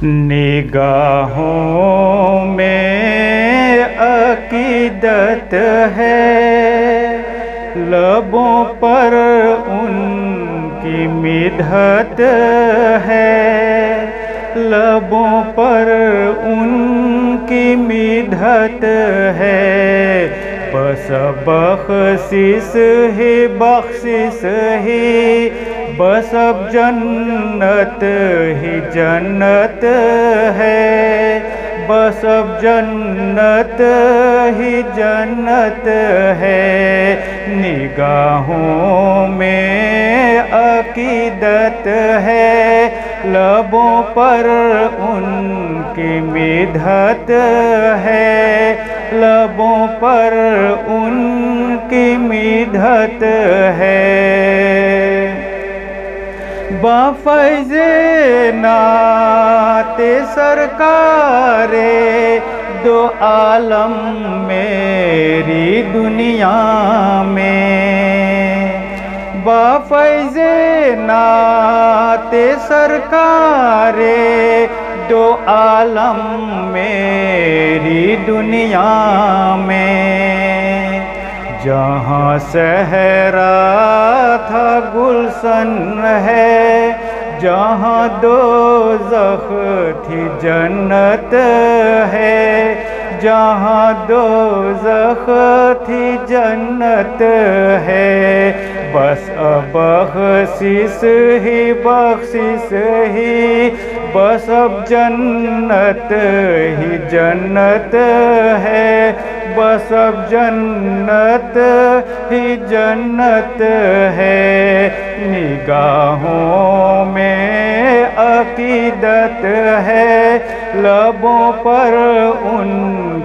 نگاہوں میں عقیدت ہے، لبوں پر ان کی مدحت ہے، لبوں پر ان کی مدحت ہے، بس بخشش ہی بخشش ہی، بس اب جنت ہی جنت ہے، بس اب جنت ہی جنت ہے، نگاہوں میں عقیدت ہے، لبوں پر ان کی مدحت ہے، لبوں پر ان کی مدحت ہے، بفیض نعت سرکار دو عالم میری دنیا میں، بفیض نعت سرکار دو عالم میری دنیا میں، جہاں صحرا تھا گلشن ہے، جہاں دوزخ تھی جنت ہے، جہاں دوزخ تھی جنت ہے، بس اب بخشش ہی بخشش ہی، بس اب جنت ہی جنت ہے، بس اب جنت ہی جنت ہے، نگاہوں میں عقیدت ہے، لبوں پر ان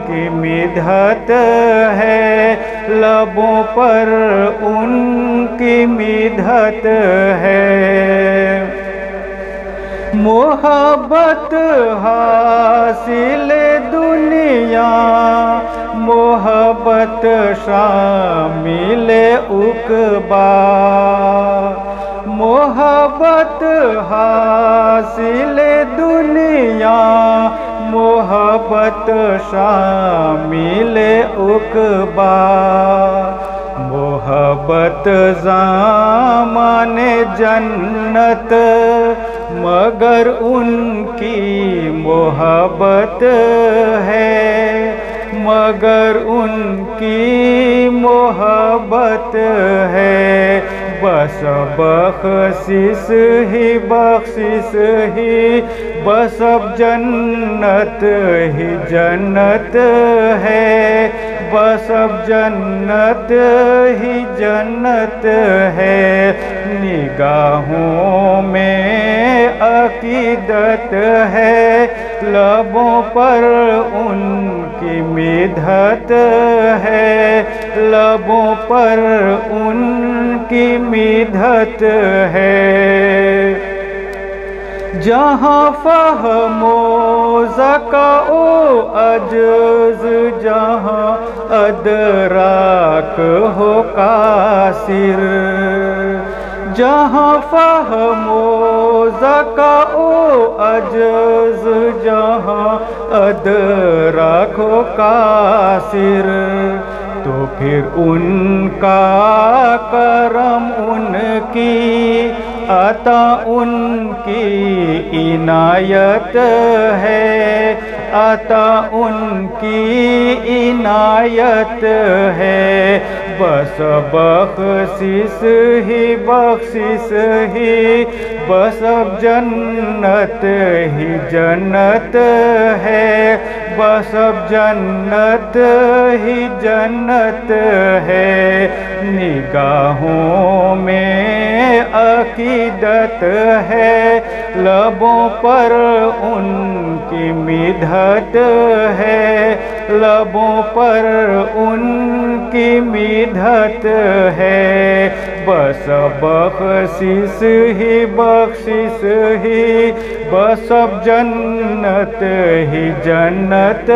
کی مدحت ہے، لبوں پر ان کی مدحت ہے، محبت حاصل دنیا، محبت شامل عقبیٰ، محبت حاصل دنیا، محبت شامل عقبیٰ، محبت ضامن جنت، مگر ان کی محبت ہے، مگر ان کی محبت ہے، بس بخشش ہی بخشش ہی، بس اب جنت ہی جنت ہے، بس اب جنت ہی جنت ہے، نگاہوں میں عقیدت ہے، لبوں پر ان کی مدحت ہے، لبوں پر ان کی مدحت ہے، جہاں فہم و ذکاء و عجز، جہاں ادراک ہو قاصر، جہاں فہم و ذکاء و عجز، جہاں ادراک ہو قاصر، تو پھر ان کا کرم، ان کی عطا، ان کی عنایت ہے، عطا ان کی عنایت ہے، بس بخشش ہی بخشش ہی، بس اب جنت ہی جنت ہے، بس اب جنت ہی جنت ہے، نگاہوں میں عقیدت ہے، لبوں پر ان کی مدحت ہے، لبوں پر ان کی مدحت ہے، بس بخشش ہی بخشش ہی، بس اب جنت ہی جنت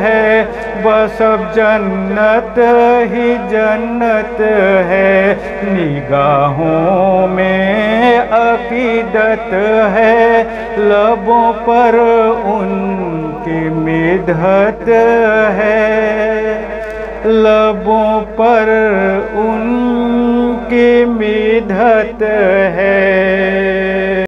ہے، بس اب جنت ہی جنت ہے، نگاہوں میں عقیدت ہے، لبوں پر ان کی مدحت ہے، لبوں پر ان کی مدحت ہے۔